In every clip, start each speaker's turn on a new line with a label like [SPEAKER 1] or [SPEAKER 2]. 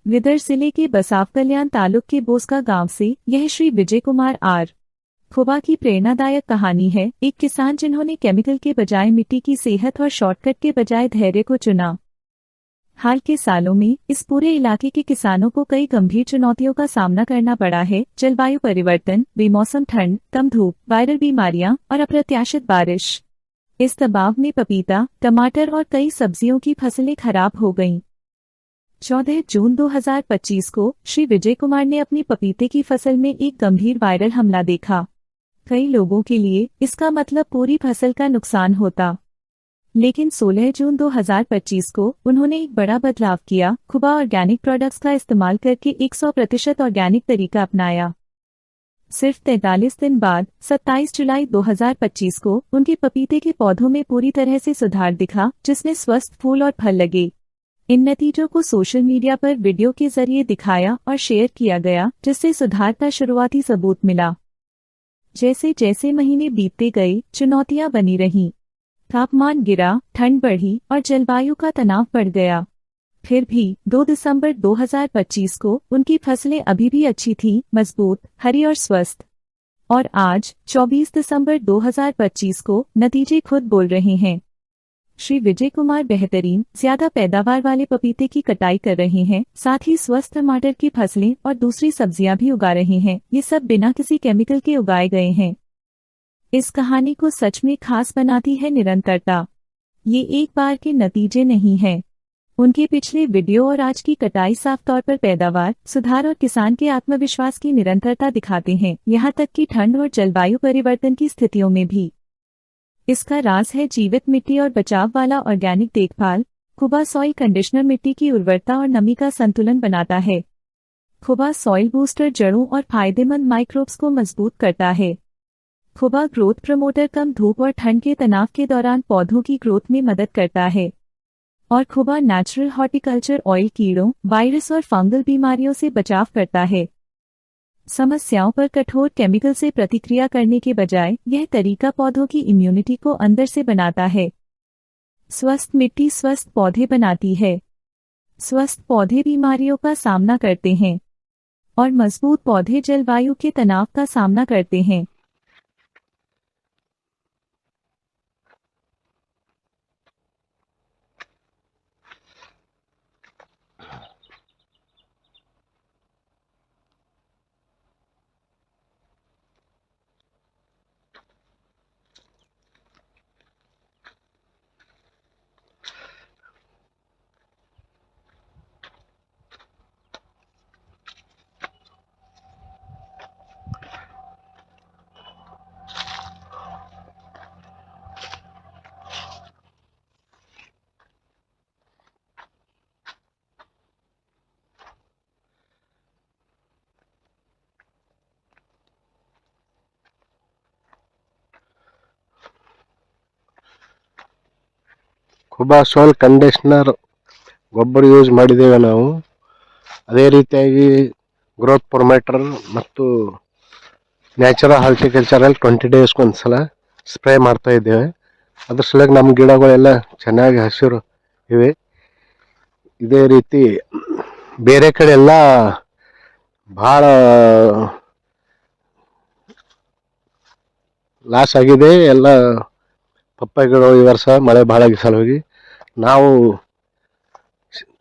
[SPEAKER 1] विदर जिले के बसाव कल्याण तालुक के बोसका गांव से यह श्री विजय कुमार आर खुबा की प्रेरणादायक कहानी है। एक किसान जिन्होंने केमिकल के बजाय मिट्टी की सेहत और शॉर्टकट के बजाय धैर्य को चुना। हाल के सालों में इस पूरे इलाके के किसानों को कई गंभीर चुनौतियों का सामना करना पड़ा है। जलवायु परिवर्तन, बेमौसम ठंड, कम धूप, वायरल बीमारियां और अप्रत्याशित बारिश। इस दबाव में पपीता, टमाटर और कई सब्जियों की फसलें खराब हो गईं। 14 जून 2025 को श्री विजय कुमार ने अपनी पपीते की फसल में एक गंभीर वायरल हमला देखा। कई लोगों के लिए इसका मतलब पूरी फसल का नुकसान होता। लेकिन 16 जून 2025 को उन्होंने एक बड़ा बदलाव किया। खुबा ऑर्गेनिक प्रोडक्ट्स का इस्तेमाल करके 100% ऑर्गेनिक तरीका अपनाया। सिर्फ 43 दिन बाद 27 जुलाई 2025 को उनके पपीते के पौधों में पूरी तरह से सुधार दिखा, जिसमें स्वस्थ फूल और फल लगे। इन नतीजों को सोशल मीडिया पर वीडियो के जरिए दिखाया और शेयर किया गया, जिससे सुधार का शुरुआती सबूत मिला। जैसे जैसे महीने बीतते गए, चुनौतियां बनी रहीं। तापमान गिरा, ठंड बढ़ी और जलवायु का तनाव बढ़ गया। फिर भी 2 दिसंबर 2025 को उनकी फसलें अभी भी अच्छी थीं, मजबूत, हरी और स्वस्थ। और आज 24 दिसंबर 2025 को नतीजे खुद बोल रहे हैं। श्री विजय कुमार बेहतरीन, ज्यादा पैदावार वाले पपीते की कटाई कर रहे हैं, साथ ही स्वस्थ टमाटर की फसलें और दूसरी सब्जियां भी उगा रहे हैं। ये सब बिना किसी केमिकल के उगाए गए हैं। इस कहानी को सच में खास बनाती है निरंतरता। ये एक बार के नतीजे नहीं हैं। उनके पिछले वीडियो और आज की कटाई साफ तौर पर पैदावार, सुधार और किसान के आत्मविश्वास की निरंतरता दिखाते हैं, यहाँ तक कि ठंड और जलवायु परिवर्तन की स्थितियों में भी। इसका राज है जीवित मिट्टी और बचाव वाला ऑर्गेनिक देखभाल। खुबा सॉइल कंडीशनर मिट्टी की उर्वरता और नमी का संतुलन बनाता है। खुबा सॉइल बूस्टर जड़ों और फायदेमंद माइक्रोब्स को मजबूत करता है। खुबा ग्रोथ प्रमोटर कम धूप और ठंड के तनाव के दौरान पौधों की ग्रोथ में मदद करता है। और खुबा नेचुरल हॉर्टिकल्चर ऑयल कीड़ों, वायरस और फंगल बीमारियों से बचाव करता है। समस्याओं पर कठोर केमिकल से प्रतिक्रिया करने के बजाय यह तरीका पौधों की इम्यूनिटी को अंदर से बनाता है। स्वस्थ मिट्टी स्वस्थ पौधे बनाती है। स्वस्थ पौधे बीमारियों का सामना करते हैं और मजबूत पौधे जलवायु के तनाव का सामना करते हैं।
[SPEAKER 2] ಖುಬಾ ಸಾಯಿಲ್ ಕಂಡೀಷನರ್ ಗೊಬ್ಬರ ಯೂಸ್ ಮಾಡಿದ್ದೇವೆ ನಾವು. ಅದೇ ರೀತಿಯಾಗಿ ಗ್ರೋತ್ ಪ್ರೊಮೋಟರ್ ಮತ್ತು ನ್ಯಾಚುರಲ್ ಹಾರ್ಟಿಕಲ್ಚರಲ್ಲಿ 20 ಡೇಸ್ಗೆ ಒಂದ್ಸಲ ಸ್ಪ್ರೇ ಮಾಡ್ತಾ ಇದ್ದೇವೆ. ಅದ್ರ ಸಲುವಾಗಿ ನಮ್ಮ ಗಿಡಗಳೆಲ್ಲ ಚೆನ್ನಾಗಿ ಹಸಿರು ಇವೆ. ಇದೇ ರೀತಿ ಬೇರೆ ಕಡೆ ಎಲ್ಲ ಭಾಳ ಲಾಸ್ ಆಗಿದೆ. ಎಲ್ಲ ಪಪ್ಪಾಯಿಗಳು ಈ ವರ್ಷ ಮಳೆ ಭಾಳ ಸಲುವಾಗಿ ನಾವು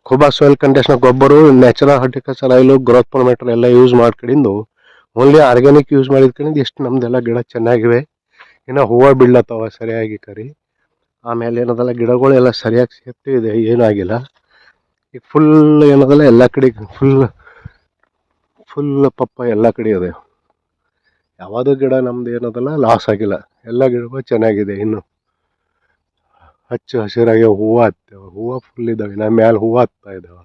[SPEAKER 2] ಖುಬಾ ಸಾಯಿಲ್ ಕಂಡೀಷನರ್ ಗೊಬ್ಬರ, natural horticulture oil, growth promoter ಎಲ್ಲ ಯೂಸ್ ಮಾಡ್ಕೊಂಡಿದ್ದು ಓನ್ಲಿ ಆರ್ಗ್ಯಾನಿಕ್ ಯೂಸ್ ಮಾಡಿದ್ಕೊಂಡು ಇಷ್ಟು ನಮ್ದೆಲ್ಲ ಗಿಡ ಚೆನ್ನಾಗಿವೆ. ಇನ್ನು ಹೂವು ಬೀಳ್ಲತ್ತವ ಸರಿಯಾಗಿ ಕರಿ. ಆಮೇಲೆ ಏನದಲ್ಲ ಗಿಡಗಳೆಲ್ಲ ಸರಿಯಾಗಿ ಸೇಫ್ಟಿ ಇದೆ, ಏನೂ ಆಗಿಲ್ಲ. ಈಗ ಫುಲ್ ಏನದಲ್ಲ ಎಲ್ಲ ಕಡೆ ಫುಲ್ ಫುಲ್ ಪಪ್ಪಾಯ ಎಲ್ಲ ಕಡೆ ಇದೆ. ಯಾವುದೋ ಗಿಡ ನಮ್ದು ಏನದಲ್ಲ ಲಾಸ್ ಆಗಿಲ್ಲ, ಎಲ್ಲ ಗಿಡಗಳು ಚೆನ್ನಾಗಿದೆ. ಇನ್ನು ಹಚ್ಚು ಹಸಿರಾಗಿ ಹೂವು ಹತ್ತೇವೆ, ಹೂವು ಫುಲ್ ಇದ್ದಾವೆ, ನಮ್ಮ ಮ್ಯಾಲೆ ಹೂವು ಹತ್ತಾ ಇದ್ದಾವೆ.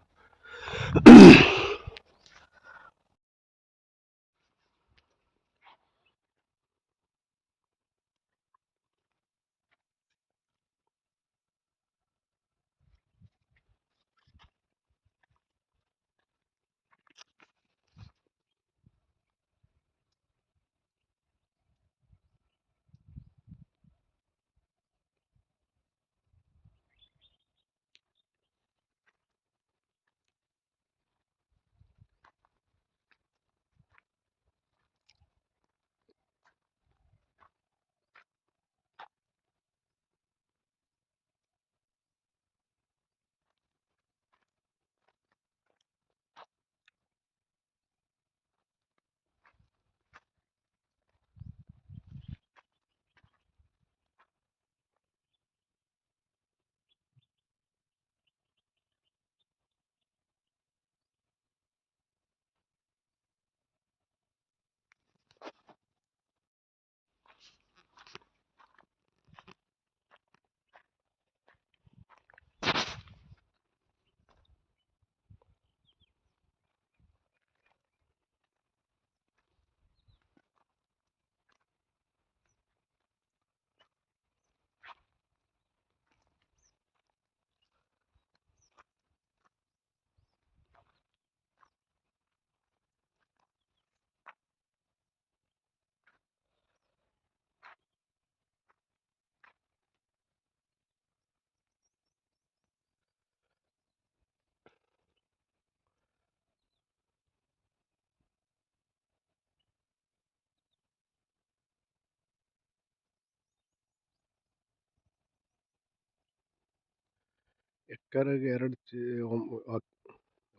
[SPEAKER 2] ಎಕರೆಗೆ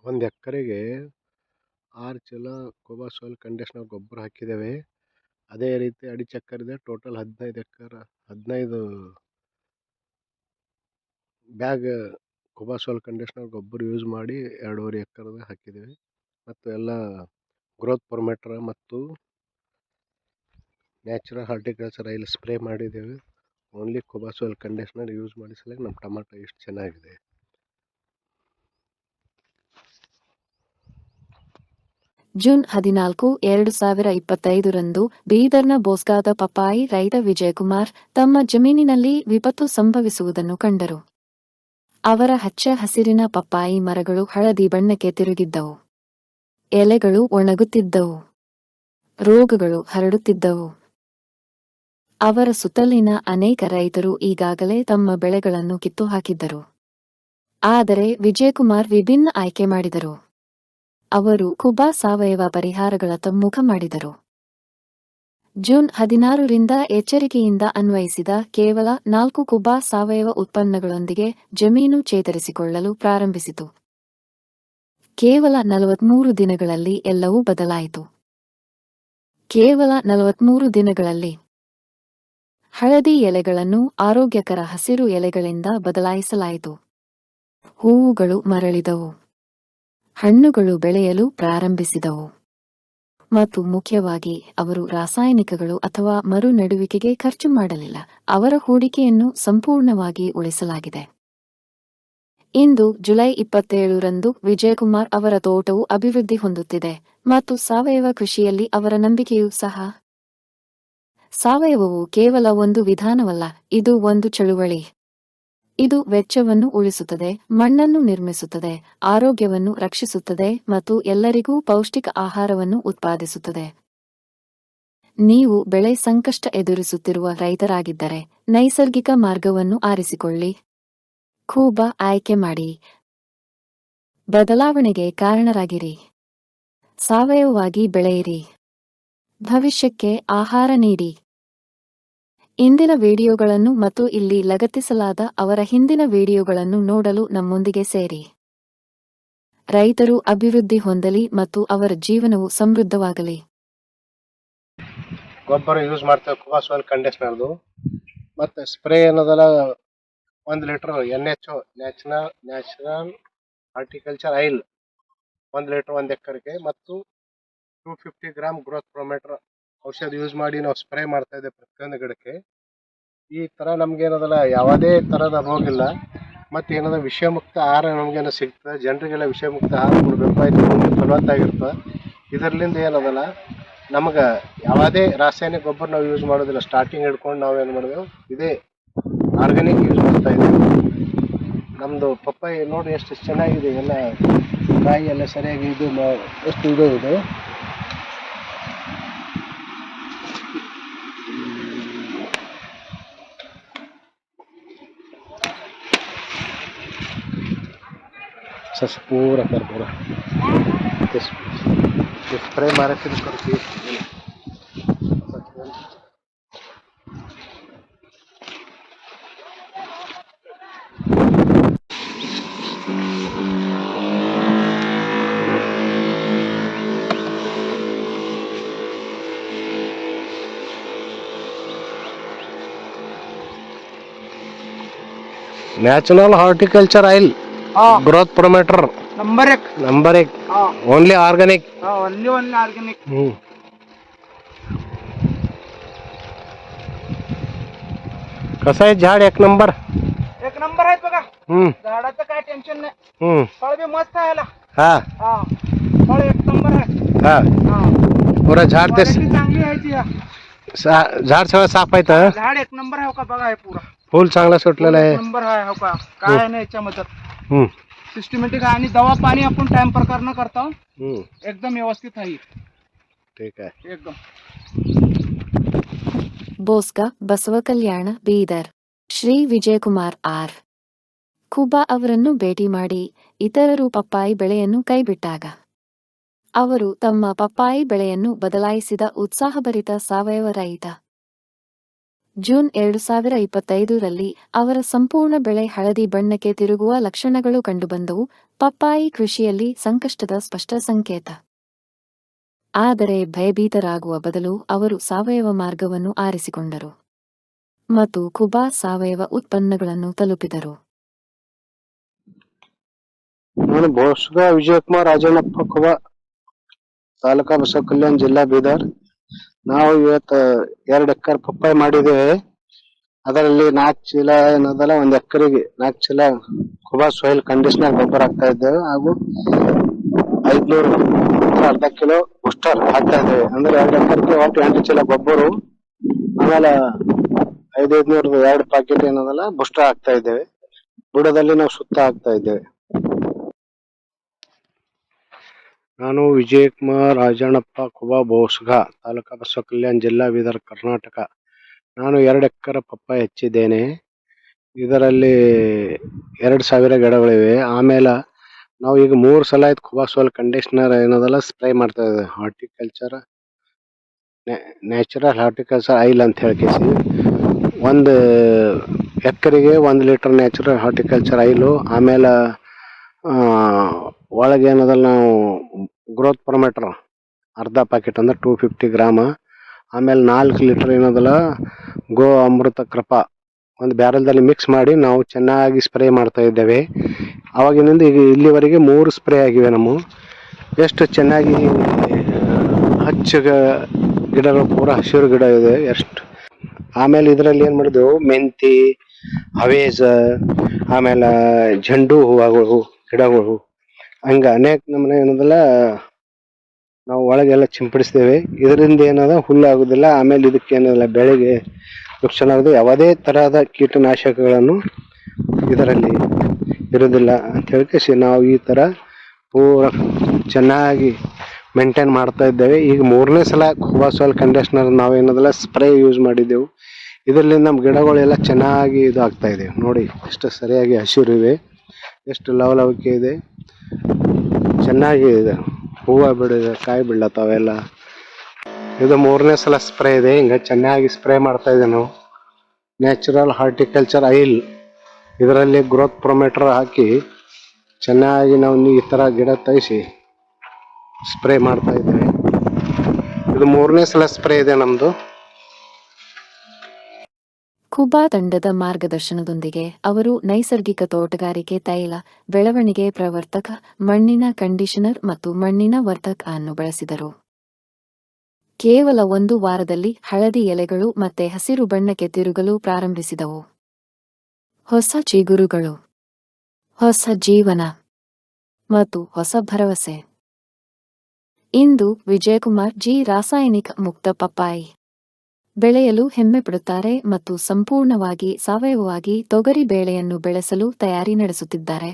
[SPEAKER 2] 1 ಎಕರೆಗೆ 6 ಚೀಲ ಕೋಬಾ ಸಾಯಿಲ್ ಕಂಡೀಷನರ್ ಗೊಬ್ಬರ ಹಾಕಿದ್ದೇವೆ. ಅದೇ ರೀತಿ ಅಡಿಚಕ್ಕರಿದೆ. Total 15 bag Koba soil conditioner ಗೊಬ್ಬರ ಯೂಸ್ ಮಾಡಿ 2.5 ಎಕರೆಗೆ ಹಾಕಿದ್ದೇವೆ. ಮತ್ತು ಎಲ್ಲ ಗ್ರೋತ್ ಪ್ರೊಮೋಟರ್ ಮತ್ತು ನ್ಯಾಚುರಲ್ ಹಾರ್ಟಿಕಲ್ಚರ್ ಆಯಿಲ್ ಸ್ಪ್ರೇ ಮಾಡಿದ್ದೇವೆ. Only Koba soil conditioner use ಮಾಡಿ ಸಲುವಾಗಿ ನಮ್ಮ ಟೊಮಾಟೊ ಇಷ್ಟು ಚೆನ್ನಾಗಿದೆ.
[SPEAKER 3] ಜೂನ್ 14, 2025 ಬೀದರ್ನ ಬೋಸ್ಗಾದ ಪಪ್ಪಾಯಿ ರೈತ ವಿಜಯಕುಮಾರ್ ತಮ್ಮ ಜಮೀನಿನಲ್ಲಿ ವಿಪತ್ತು ಸಂಭವಿಸುವುದನ್ನು ಕಂಡರು. ಅವರ ಹಚ್ಚ ಹಸಿರಿನ ಪಪ್ಪಾಯಿ ಮರಗಳು ಹಳದಿ ಬಣ್ಣಕ್ಕೆ ತಿರುಗಿದ್ದವು. ಎಲೆಗಳು ಒಣಗುತ್ತಿದ್ದವು. ರೋಗಗಳು ಹರಡುತ್ತಿದ್ದವು. ಅವರ ಸುತ್ತಲಿನ ಅನೇಕ ರೈತರು ಈಗಾಗಲೇ ತಮ್ಮ ಬೆಳೆಗಳನ್ನು ಕಿತ್ತು ಹಾಕಿದ್ದರು. ಆದರೆ ವಿಜಯಕುಮಾರ್ ವಿಭಿನ್ನ ಆಯ್ಕೆ ಮಾಡಿದರು. ಅವರು ಕುಬಾ ಸಾವಯವ ಪರಿಹಾರಗಳತ್ತ ಮುಖ ಮಾಡಿದರು. ಜೂನ್ 16ರಿಂದ ಎಚ್ಚರಿಕೆಯಿಂದ ಅನ್ವಯಿಸಿದ ಕೇವಲ 4 ಕುಬಾ ಸಾವಯವ ಉತ್ಪನ್ನಗಳೊಂದಿಗೆ ಜಮೀನು ಚೇತರಿಸಿಕೊಳ್ಳಲು ಪ್ರಾರಂಭಿಸಿತು. ಕೇವಲ 43 ದಿನಗಳಲ್ಲಿ ಎಲ್ಲವೂ ಬದಲಾಯಿತು. ಕೇವಲ 43 ದಿನಗಳಲ್ಲಿ ಹಳದಿ ಎಲೆಗಳನ್ನು ಆರೋಗ್ಯಕರ ಹಸಿರು ಎಲೆಗಳಿಂದ ಬದಲಾಯಿಸಲಾಯಿತು. ಹೂವುಗಳು ಮರಳಿದವು. ಹಣ್ಣುಗಳು ಬೆಳೆಯಲು ಪ್ರಾರಂಭಿಸಿದವು. ಮತ್ತು ಮುಖ್ಯವಾಗಿ ಅವರು ರಾಸಾಯನಿಕಗಳು ಅಥವಾ ಮರು ನೆಡುವಿಕೆಗೆ ಖರ್ಚು ಮಾಡಲಿಲ್ಲ. ಅವರ ಹೂಡಿಕೆಯನ್ನು ಸಂಪೂರ್ಣವಾಗಿ ಉಳಿಸಲಾಗಿದೆ. ಇಂದು ಜುಲೈ 27ರಂದು ವಿಜಯಕುಮಾರ್ ಅವರ ತೋಟವು ಅಭಿವೃದ್ಧಿ ಹೊಂದುತ್ತಿದೆ ಮತ್ತು ಸಾವಯವ ಕೃಷಿಯಲ್ಲಿ ಅವರ ನಂಬಿಕೆಯೂ ಸಹ. ಸಾವಯವವು ಕೇವಲ ಒಂದು ವಿಧಾನವಲ್ಲ, ಇದು ಒಂದು ಚಳುವಳಿ. ಇದು ವೆಚ್ಚವನ್ನು ಉಳಿಸುತ್ತದೆ, ಮಣ್ಣನ್ನು ನಿರ್ಮಿಸುತ್ತದೆ, ಆರೋಗ್ಯವನ್ನು ರಕ್ಷಿಸುತ್ತದೆ ಮತ್ತು ಎಲ್ಲರಿಗೂ ಪೌಷ್ಟಿಕ ಆಹಾರವನ್ನು ಉತ್ಪಾದಿಸುತ್ತದೆ. ನೀವು ಬೆಳೆ ಸಂಕಷ್ಟ ಎದುರಿಸುತ್ತಿರುವ ರೈತರಾಗಿದ್ದರೆ ನೈಸರ್ಗಿಕ ಮಾರ್ಗವನ್ನು ಆರಿಸಿಕೊಳ್ಳಿ. ಖೂಬಾ ಆಯ್ಕೆ ಮಾಡಿ. ಬದಲಾವಣೆಗೆ ಕಾರಣರಾಗಿರಿ. ಸಾವಯವವಾಗಿ ಬೆಳೆಯಿರಿ. ಭವಿಷ್ಯಕ್ಕೆ ಆಹಾರ ನೀಡಿ. ಇಂದಿನ ವಿಡಿಯೋಗಳನ್ನು ಮತ್ತು ಇಲ್ಲಿ ಲಗತ್ತಿಸಲಾದ ಅವರ ಹಿಂದಿನ ವಿಡಿಯೋಗಳನ್ನು ನೋಡಲು ನಮ್ಮೊಂದಿಗೆ ಸೇರಿ. ರೈತರು ಅಭಿವೃದ್ಧಿ ಹೊಂದಲಿ ಮತ್ತು ಅವರ ಜೀವನವು ಸಮೃದ್ಧವಾಗಲಿ.
[SPEAKER 2] ಗೊಬ್ಬರ ಯೂಸ್ ಮಾಡ್ತೇವೆ ಕೋಬಾ ಸಾಯಿಲ್ ಕಂಡೀಷನರ್ದು. ಮತ್ತು ಸ್ಪ್ರೇ ಏನದಲ್ಲ 1 litre NHO natural horticulture oil 1 litre 1 ಎಕರೆಗೆ ಮತ್ತು 250 ಗ್ರಾಮ್ ಗ್ರೋತ್ ಪ್ರೊಮೋಟರ್ ಔಷಧ ಯೂಸ್ ಮಾಡಿ ನಾವು ಸ್ಪ್ರೇ ಮಾಡ್ತಾ ಇದ್ದೇವೆ ಪ್ರತಿಯೊಂದು ಗಿಡಕ್ಕೆ. ಈ ಥರ ನಮಗೇನದಲ್ಲ ಯಾವುದೇ ಥರದ ರೋಗ ಇಲ್ಲ. ಮತ್ತು ಏನದ ವಿಷಮುಕ್ತ ಆಹಾರ ನಮಗೇನೋ ಸಿಗ್ತದೆ. ಜನರಿಗೆಲ್ಲ ವಿಷಮುಕ್ತ ಆಹಾರ ಕೊಡಬೇಕು, ಆಯ್ತು ಭೂಮಿ ಫಲವತ್ತಾಗಿರ್ತದೆ. ಇದರಿಂದ ಏನದಲ್ಲ ನಮಗೆ ಯಾವುದೇ ರಾಸಾಯನಿಕ ಗೊಬ್ಬರ ನಾವು ಯೂಸ್ ಮಾಡೋದಿಲ್ಲ. ಸ್ಟಾರ್ಟಿಂಗ್ ಹಿಡ್ಕೊಂಡು ನಾವು ಏನು ಮಾಡಿದೆವು, ಇದೇ ಆರ್ಗ್ಯಾನಿಕ್ ಯೂಸ್ ಮಾಡ್ತಾ ಇದ್ದೀವಿ. ನಮ್ಮದು ಪಪ್ಪಾಯಿ ನೋಡಿ ಎಷ್ಟು ಚೆನ್ನಾಗಿದೆ, ಎಲ್ಲ ಕಾಯಿ ಎಲ್ಲ ಸರಿಯಾಗಿ ಇದು ಎಷ್ಟು ಇದು. सस पूरा कर पूरा स्प्रे मारे फिर करती natural horticulture oil growth promoter number 1 only organic
[SPEAKER 4] only organic.
[SPEAKER 2] कसं आहे झाड? एक नंबर
[SPEAKER 4] आहेत बघा. झाडाचं काय टेन्शन नाही. फळ बी मस्त आहे याला.
[SPEAKER 2] हा
[SPEAKER 4] फळ एक नंबर आहे.
[SPEAKER 2] हा पुरा झाड ते
[SPEAKER 4] चांगली आहे ती.
[SPEAKER 2] झाड सगळं साफ आहे.
[SPEAKER 4] झाड एक नंबर आहे का बघा. हे पुरा
[SPEAKER 2] फुल चांगला सुटलेला आहे.
[SPEAKER 4] नंबर आहे हो का. काय नाही याच्यामध्ये सिस्टमॅटिक आहे. आणि दवा पाणी आपण टाइम प्रकार न करता एकदम व्यवस्थित आहे.
[SPEAKER 2] ठीक आहे
[SPEAKER 4] एकदम.
[SPEAKER 3] ಬೋಸ್ಗ ಬಸವ ಕಲ್ಯಾಣ ಬೀದರ್. ಶ್ರೀ ವಿಜಯಕುಮಾರ್ ಆರ್. ಖೂಬಾ ಅವರನ್ನು ಭೇಟಿ ಮಾಡಿ ಇತರರು ಪಪ್ಪಾಯಿ ಬೆಳೆಯನ್ನು ಕೈಬಿಟ್ಟಾಗ ಅವರು ತಮ್ಮ ಪಪ್ಪಾಯಿ ಬೆಳೆಯನ್ನು ಬದಲಾಯಿಸಿದ ಉತ್ಸಾಹಭರಿತ ಸಾವಯವ ರೈತ. ಜೂನ್ 2025ರಲ್ಲಿ ಅವರ ಸಂಪೂರ್ಣ ಬೆಳೆ ಹಳದಿ ಬಣ್ಣಕ್ಕೆ ತಿರುಗುವ ಲಕ್ಷಣಗಳು ಕಂಡುಬಂದವು. ಪಪ್ಪಾಯಿ ಕೃಷಿಯಲ್ಲಿ ಸಂಕಷ್ಟದ ಸ್ಪಷ್ಟ ಸಂಕೇತ. ಆದರೆ ಭಯಭೀತರಾಗುವ ಬದಲು ಅವರು ಸಾವಯವ ಮಾರ್ಗವನ್ನು ಆರಿಸಿಕೊಂಡರು ಮತ್ತು ಕುಬಾ ಸಾವಯವ ಉತ್ಪನ್ನಗಳನ್ನು ತಲುಪಿದರು.
[SPEAKER 2] ನಾನು ಬೋಸ್ಗ ವಿಜಯಕುಮಾರ್ ರಾಜಣ್ಣಪ್ಪ ಕುಬಾ, ತಾಲೂಕಾ ಬಸವ ಕಲ್ಯಾಣ, ಜಿಲ್ಲಾ ಬೀದರ್. ನಾವು ಇವತ್ತು 2 ಎಕರೆ ಪಪ್ಪಾಯಿ ಮಾಡಿದ್ದೇವೆ. ಅದರಲ್ಲಿ 4 ಚೀಲ ಏನದಲ್ಲ, 1 ಎಕರೆಗೆ 4 ಚೀಲ ಕುಬಾ ಸಾಯಿಲ್ ಕಂಡೀಷನರ್ ಗೊಬ್ಬರ ಹಾಕ್ತಾ ಇದ್ದೇವೆ. ಹಾಗೂ 500 ಅರ್ಧ ಕಿಲೋ ಬೂಸ್ಟರ್ ಹಾಕ್ತಾ ಇದ್ದೇವೆ. ಅಂದ್ರೆ 2 ಎಕರೆಗೆ ಒಟ್ಟು 8 ಚೀಲ ಗೊಬ್ಬರ, ಆಮೇಲೆ 500 2 ಪ್ಯಾಕೆಟ್ ಏನದಲ್ಲ ಬೂಸ್ಟರ್ ಹಾಕ್ತಾ ಇದ್ದೇವೆ. ಬುಡದಲ್ಲಿ ನಾವು ಸುತ್ತ ಹಾಕ್ತಾ ಇದ್ದೇವೆ. ನಾನು ವಿಜಯಕುಮಾರ್ ರಾಜಣ್ಣಪ್ಪ ಕುಬಾ, ಬೋಸ್ಗ, ತಾಲೂಕಾ ಬಸವ ಕಲ್ಯಾಣ, ಜಿಲ್ಲಾ ಬೀದರ್, ಕರ್ನಾಟಕ. ನಾನು 2 ಎಕರೆ ಪಪ್ಪಾಯಿ ಹಚ್ಚಿದ್ದೇನೆ. ಇದರಲ್ಲಿ 2000 ಗಿಡಗಳಿವೆ. ಆಮೇಲೆ ನಾವು ಈಗ 3 ಸಲ ಆಯ್ತು ಕುಬಾ ಸಾಯಿಲ್ ಕಂಡೀಷನರ್ ಏನದಲ್ಲ ಸ್ಪ್ರೇ ಮಾಡ್ತಾ ಇದ್ದೇವೆ. ಹಾರ್ಟಿಕಲ್ಚರ್ ನ್ಯಾಚುರಲ್ ಹಾರ್ಟಿಕಲ್ಚರ್ ಆಯಿಲ್ ಅಂತ ಹೇಳ್ಕೇಸಿ 1 ಎಕರೆಗೆ 1 ಲೀಟರ್ ನ್ಯಾಚುರಲ್ ಹಾರ್ಟಿಕಲ್ಚರ್ ಆಯಿಲು. ಆಮೇಲೆ ಒಳಗೆ ಏನದಲ್ಲ ನಾವು ಗ್ರೋತ್ ಪ್ರೊಮೋಟರ್ ಅರ್ಧ ಪ್ಯಾಕೆಟ್ ಅಂದ್ರೆ 250 ಗ್ರಾಮ. ಆಮೇಲೆ 4 ಲೀಟರ್ ಏನದಲ್ಲ ಗೋ ಅಮೃತ ಕೃಪಾ ಒಂದು ಬ್ಯಾರಲ್ದಲ್ಲಿ ಮಿಕ್ಸ್ ಮಾಡಿ ನಾವು ಚೆನ್ನಾಗಿ ಸ್ಪ್ರೇ ಮಾಡ್ತಾ ಇದ್ದೇವೆ. ಅವಾಗಿನಿಂದ ಈಗ ಇಲ್ಲಿವರೆಗೆ 3 ಸ್ಪ್ರೇ ಆಗಿವೆ. ನಮ್ಮ ಎಷ್ಟು ಚೆನ್ನಾಗಿ ಗಿಡಗಳು ಪೂರ ಹಸಿರು ಗಿಡ ಇದೆ ಎಷ್ಟು. ಆಮೇಲೆ ಇದರಲ್ಲಿ ಏನು ಮಾಡಿದೆವು, ಮೆಂತಿ, ಹವೇಜ, ಆಮೇಲೆ ಜಂಡು ಹೂವುಗಳು ಗಿಡಗಳು, ಹಂಗ ಅನೇಕ ನಮೂನೆ ಏನದಲ್ಲ ನಾವು ಒಳಗೆಲ್ಲ ಸಿಂಪಡಿಸ್ತೇವೆ. ಇದರಿಂದ ಏನದ ಹುಲ್ಲಾಗುದಿಲ್ಲ. ಆಮೇಲೆ ಇದಕ್ಕೆ ಏನಲ್ಲ ಬೆಳೆಗೆ ನುಕ್ಸಾನ ಆಗೋದು. ಯಾವುದೇ ತರಹದ ಕೀಟನಾಶಕಗಳನ್ನು ಇದರಲ್ಲಿ ಇರುವುದಿಲ್ಲ ಅಂತ ಹೇಳಿಕೆ ನಾವು ಈ ತರ ಪೂರ ಚೆನ್ನಾಗಿ ಮೇಂಟೈನ್ ಮಾಡ್ತಾ ಇದ್ದೇವೆ. ಈಗ 3ನೇ ಸಲ ಕುಬಾ ಸಾಯಿಲ್ ಕಂಡೀಷನರ್ ನಾವೇನದಲ್ಲ ಸ್ಪ್ರೇ ಯೂಸ್ ಮಾಡಿದ್ದೆವು. ಇದರಿಂದ ನಮ್ಮ ಗಿಡಗಳೆಲ್ಲ ಚೆನ್ನಾಗಿ ಇದು ಆಗ್ತಾ ಇದೆ. ನೋಡಿ ಎಷ್ಟು ಸರಿಯಾಗಿ ಹಸಿರು ಇವೆ, ಎಷ್ಟು ಲವಲವಿಕೆ ಇದೆ, ಚೆನ್ನಾಗಿ ಇದೆ, ಹೂವು ಬಿಡಿದೆ, ಕಾಯಿ ಬಿಡ್ಲತ್ತಾವೆಲ್ಲ. ಇದು 3ನೇ ಸಲ ಸ್ಪ್ರೇ ಇದೆ. ಹಿಂಗ ಚೆನ್ನಾಗಿ ಸ್ಪ್ರೇ ಮಾಡ್ತಾ ಇದ್ದೇವೆ ನಾವು. ನ್ಯಾಚುರಲ್ ಹಾರ್ಟಿಕಲ್ಚರ್ ಆಯಿಲ್ ಇದರಲ್ಲಿ ಗ್ರೋತ್ ಪ್ರೊಮೋಟರ್ ಹಾಕಿ ಚೆನ್ನಾಗಿ ನಾವು ಈ ತರ ಗಿಡ ತರಿಸಿ ಸ್ಪ್ರೇ ಮಾಡ್ತಾ ಇದ್ದೇವೆ. ಇದು 3ನೇ ಸಲ ಸ್ಪ್ರೇ ಇದೆ ನಮ್ದು.
[SPEAKER 3] ಕುಬಾ ತಂಡದ ಮಾರ್ಗದರ್ಶನದೊಂದಿಗೆ ಅವರು ನೈಸರ್ಗಿಕ ತೋಟಗಾರಿಕೆ ತೈಲ, ಬೆಳವಣಿಗೆ ಪ್ರವರ್ತಕ, ಮಣ್ಣಿನ ಕಂಡೀಷನರ್ ಮತ್ತು ಮಣ್ಣಿನ ವರ್ಧಕ ಅನ್ನು ಬಳಸಿದರು. ಕೇವಲ 1 ವಾರದಲ್ಲಿ ಹಳದಿ ಎಲೆಗಳು ಮತ್ತೆ ಹಸಿರು ಬಣ್ಣಕ್ಕೆ ತಿರುಗಲು ಪ್ರಾರಂಭಿಸಿದವು. ಹೊಸ ಚಿಗುರುಗಳು, ಹೊಸ ಜೀವನ ಮತ್ತು ಹೊಸ ಭರವಸೆ. ಇಂದು ವಿಜಯಕುಮಾರ್ ಜಿ ರಾಸಾಯನಿಕ ಮುಕ್ತ ಪಪ್ಪಾಯಿ ಬೆಳೆಯಲು ಹೆಮ್ಮೆ ಪಡುತ್ತಾರೆ ಮತ್ತು ಸಂಪೂರ್ಣವಾಗಿ ಸಾವಯವವಾಗಿ ತೊಗರಿ ಬೇಳೆಯನ್ನು ಬೆಳೆಸಲು ತಯಾರಿ ನಡೆಸುತ್ತಿದ್ದಾರೆ.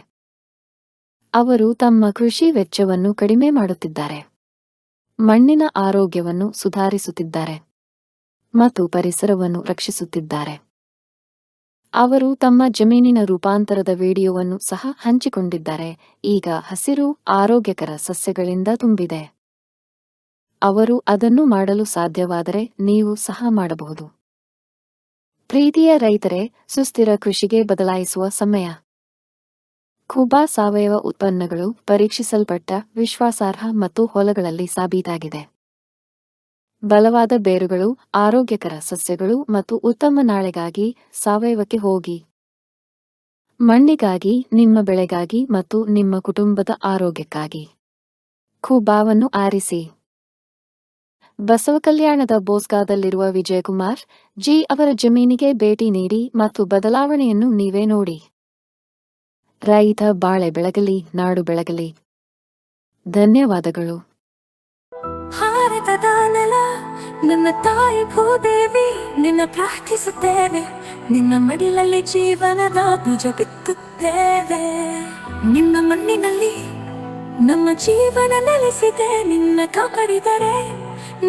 [SPEAKER 3] ಅವರು ತಮ್ಮ ಕೃಷಿ ವೆಚ್ಚವನ್ನು ಕಡಿಮೆ ಮಾಡುತ್ತಿದ್ದಾರೆ, ಮಣ್ಣಿನ ಆರೋಗ್ಯವನ್ನು ಸುಧಾರಿಸುತ್ತಿದ್ದಾರೆ ಮತ್ತು ಪರಿಸರವನ್ನು ರಕ್ಷಿಸುತ್ತಿದ್ದಾರೆ. ಅವರು ತಮ್ಮ ಜಮೀನಿನ ರೂಪಾಂತರದ ವಿಡಿಯೋವನ್ನು ಸಹ ಹಂಚಿಕೊಂಡಿದ್ದಾರೆ. ಈಗ ಹಸಿರು ಆರೋಗ್ಯಕರ ಸಸ್ಯಗಳಿಂದ ತುಂಬಿದೆ. ಅವರು ಅದನ್ನು ಮಾಡಲು ಸಾಧ್ಯವಾದರೆ ನೀವು ಸಹ ಮಾಡಬಹುದು. ಪ್ರೀತಿಯ ರೈತರೇ, ಸುಸ್ಥಿರ ಕೃಷಿಗೆ ಬದಲಾಯಿಸುವ ಸಮಯ. ಕುಬಾ ಸಾವಯವ ಉತ್ಪನ್ನಗಳು ಪರೀಕ್ಷಿಸಲ್ಪಟ್ಟ, ವಿಶ್ವಾಸಾರ್ಹ ಮತ್ತು ಹೊಲಗಳಲ್ಲಿ ಸಾಬೀತಾಗಿದೆ. ಬಲವಾದ ಬೇರುಗಳು, ಆರೋಗ್ಯಕರ ಸಸ್ಯಗಳು ಮತ್ತು ಉತ್ತಮ ನಾಳೆಗಾಗಿ ಸಾವಯವಕ್ಕೆ ಹೋಗಿ. ಮಣ್ಣಿಗಾಗಿ, ನಿಮ್ಮ ಬೆಳೆಗಾಗಿ ಮತ್ತು ನಿಮ್ಮ ಕುಟುಂಬದ ಆರೋಗ್ಯಕ್ಕಾಗಿ ಕುಬಾವನ್ನು ಆರಿಸಿ. ಬಸವಕಲ್ಯಾಣದ ಬೋಸ್ಗಾದಲ್ಲಿರುವ ವಿಜಯಕುಮಾರ್ ಜಿ ಅವರ ಜಮೀನಿಗೆ ಭೇಟಿ ನೀಡಿ ಮತ್ತು ಬದಲಾವಣೆಯನ್ನು ನೀವೇ ನೋಡಿ. ರೈತ ಬಾಳೆ ಬೆಳಗಲಿ, ನಾಡು ಬೆಳಗಲಿ. ಧನ್ಯವಾದಗಳು.
[SPEAKER 5] ಭಾರತದ ನೆಲ ನನ್ನ ತಾಯಿ ಭೂದೇವಿ, ನಿನ್ನ ಪ್ರಾರ್ಥಿಸುತ್ತೇವೆ. ನಿನ್ನ ಮಡಿಲಲ್ಲಿ ಜೀವನದ ಬೀಜ ಬಿತ್ತುತ್ತೇವೆ. ನಿನ್ನ ಮಣ್ಣಿನಲ್ಲಿ ನಮ್ಮ ಜೀವನ ನೆಲೆಸಿದೆ. ನಿನ್ನ ಕಾಪಾಡಿದರೆ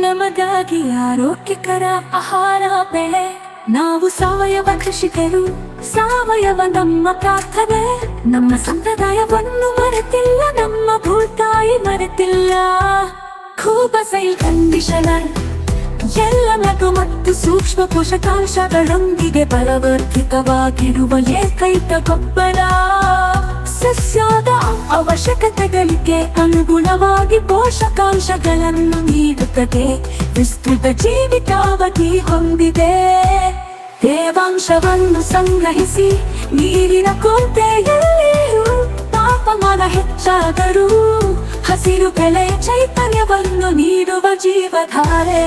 [SPEAKER 5] ನಮಗಾಗಿ ಆರೋಗ್ಯಕರ ಆಹಾರ ಬೆಳೆ. ನಾವು ಸಾವಯವ ಕೃಷಿಕರು, ಸಾವಯವ ನಮ್ಮ ಪ್ರಾರ್ಥನೆ. ನಮ್ಮ ಸಂಪ್ರದಾಯವನ್ನು ಮರೆತಿಲ್ಲ, ನಮ್ಮ ಭೂತಾಯಿ ಮರೆತಿಲ್ಲ. ಕುಬಾ ಸಾಯಿಲ್ ಕಂಡೀಷನರ್ ಎಲ್ಲ ಲಘು ಮತ್ತು ಸೂಕ್ಷ್ಮ ಪೋಷಕಾಂಶಗಳೊಂದಿಗೆ ಬಲವರ್ಧಿತವಾಗಿರುವ ಏಕೈಕ ಗೊಬ್ಬರ. ಸಸ್ಯದ ಅವಶ್ಯಕತೆಗಳಿಗೆ ಅನುಗುಣವಾಗಿ ಪೋಷಕಾಂಶಗಳನ್ನು ನೀಡುತ್ತದೆ. ವಿಸ್ತೃತ ಜೀವಿತಾವಧಿ ಹೊಂದಿದೆ. ತೇವಾಂಶವನ್ನು ಸಂಗ್ರಹಿಸಿ ನೀರಿನ ಕೊರತೆಯಲ್ಲಿಯೂ ತಾಪಮಾನ ಹೆಚ್ಚಾದರೂ ಹಸಿರು ಬೆಳೆಯ ಚೈತನ್ಯವನ್ನು ನೀಡುವ ಜೀವಧಾರೆ.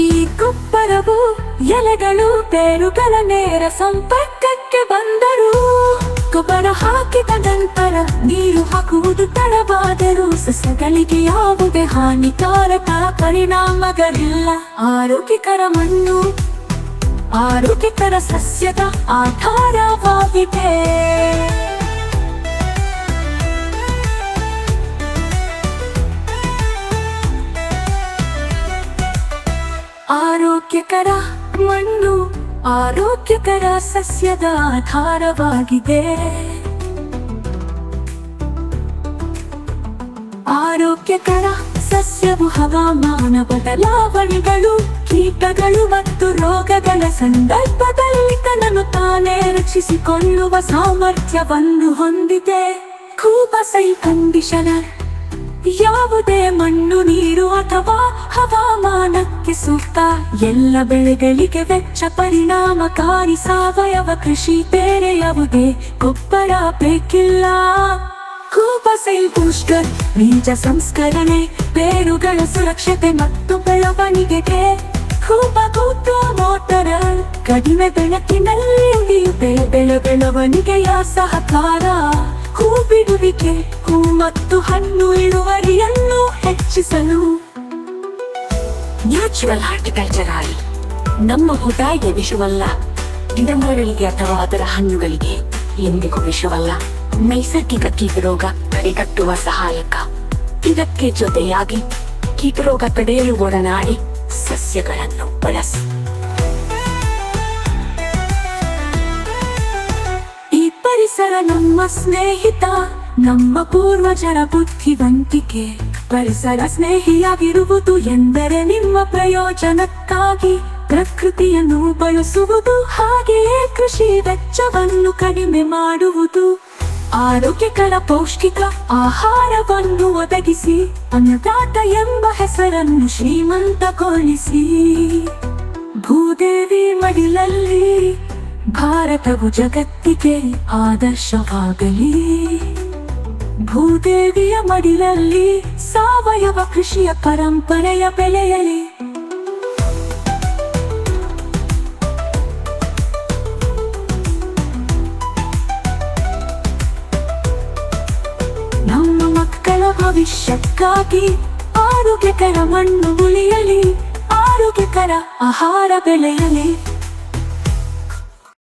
[SPEAKER 5] ಈ ಗೊಬ್ಬರವು ಎಲೆಗಳು ಬೇರುಗಳ ನೇರ ಸಂಪರ್ಕಕ್ಕೆ ಬಂದರೂ ಗೊಬ್ಬರ ಹಾಕಿದ ನಂತರ ನೀರು ಹಾಕುವುದು ತಡವಾದರೂ ಸಸ್ಯಗಳಿಗೆ ಯಾವುದೇ ಹಾನಿಕಾರಕ ಪರಿಣಾಮಗಳಿಲ್ಲ. ಆರೋಗ್ಯಕರ ಮಣ್ಣು ಆರೋಗ್ಯಕರ ಸಸ್ಯದ ಆಧಾರವಾಗಿದೆ. ಆರೋಗ್ಯಕರ ಮಣ್ಣು ಆರೋಗ್ಯಕರ ಸಸ್ಯದ ಆಧಾರವಾಗಿದೆ. ಆರೋಗ್ಯಕರ ಸಸ್ಯವು ಹವಾಮಾನ ಬದಲಾವಣೆಗಳು, ಕೀಟಗಳು ಮತ್ತು ರೋಗಗಳ ಸಂದರ್ಭದಲ್ಲಿ ತನ್ನನ್ನು ತಾನೇ ರಕ್ಷಿಸಿಕೊಳ್ಳುವ ಸಾಮರ್ಥ್ಯವನ್ನು ಹೊಂದಿದೆ. ಕೂಬಸೈ ಕಂಡೀಷನರ್ ಯಾವುದೇ ಮಣ್ಣು, ನೀರು ಅಥವಾ ಹವಾಮಾನಕ್ಕೆ ಸೂಕ್ತ. ಎಲ್ಲ ಬೆಳೆಗಳಿಗೆ ವೆಚ್ಚ ಪರಿಣಾಮಕಾರಿ ಸಾವಯವ ಕೃಷಿ. ಬೇರೆ ಯಾವುದೇ ಗೊಬ್ಬರ ಬೇಕಿಲ್ಲ. ಕೂಬಸೈಲ್ ಬೂಸ್ಟರ್ ಬೀಜ ಸಂಸ್ಕರಣೆ, ಬೇರುಗಳ ಸುರಕ್ಷತೆ ಮತ್ತು ಬೆಳವಣಿಗೆಗೆ. ಕೂಬಗೂಟು ಮೋಟರ್ ಕಡಿಮೆ ಬೆಳಕಿನಲ್ಲಿ ಬೆಳವಣಿಗೆಯ ಸಹಕಾರ. ಹೂ ಬಿಡುವಿಕೆ, ಹೂ ಮತ್ತು ಹಣ್ಣು ಇಳುವರಿಯನ್ನು ಹೆಚ್ಚಿಸಲು. ನ್ಯಾಚುರಲ್ ಹಾರ್ಟಿಕಲ್ಚರ್ ನಮ್ಮ ಊಟಗೆ ವಿಷವಲ್ಲ, ಗಿಡಮರಗಳಿಗೆ ಅಥವಾ ಅದರ ಹಣ್ಣುಗಳಿಗೆ ಎಂದಿಗೂ ವಿಷವಲ್ಲ. ನೈಸರ್ಗಿಕ ಕೀಟರೋಗ ತಡೆಗಟ್ಟುವ ಸಹಾಯಕ. ಇದಕ್ಕೆ ಜೊತೆಯಾಗಿ ಕೀಟರೋಗ ತಡೆಯಲು ಒಡನಾಡಿ ಸಸ್ಯಗಳನ್ನು ಬಳಸಿ. ಈ ಪರಿಸರ ನಮ್ಮ ಸ್ನೇಹಿತ, ನಮ್ಮ ಪೂರ್ವಜರ ಬುದ್ಧಿವಂತಿಕೆ. ಪರಿಸರ ಸ್ನೇಹಿಯಾಗಿರುವುದು ಎಂದರೆ ನಿಮ್ಮ ಪ್ರಯೋಜನಕ್ಕಾಗಿ ಪ್ರಕೃತಿಯನ್ನು ಬಳಸುವುದು, ಹಾಗೆಯೇ ಕೃಷಿ ವೆಚ್ಚವನ್ನು ಕಡಿಮೆ ಮಾಡುವುದು. ಆರೋಗ್ಯಕರ ಪೌಷ್ಟಿಕ ಆಹಾರವನ್ನು ಒದಗಿಸಿ ಅನ್ನದಾತ ಎಂಬ ಹೆಸರನ್ನು ಶ್ರೀಮಂತಗೊಳಿಸಿ. ಭೂದೇವಿ ಮಡಿಲಲ್ಲಿ ಭಾರತವು ಜಗತ್ತಿಗೆ ಆದರ್ಶವಾಗಲಿ. ಭೂದೇವಿಯ ಮಡಿಲಲ್ಲಿ ಸಾವಯವ ಕೃಷಿಯ ಪರಂಪರೆಯ ಬೆಳೆಯಲಿ. ನಮ್ಮ ಮಕ್ಕಳ ಭವಿಷ್ಯಕ್ಕಾಗಿ ಆರೋಗ್ಯಕರ ಮಣ್ಣು ಉಳಿಯಲಿ, ಆರೋಗ್ಯಕರ ಆಹಾರ ಬೆಳೆಯಲಿ.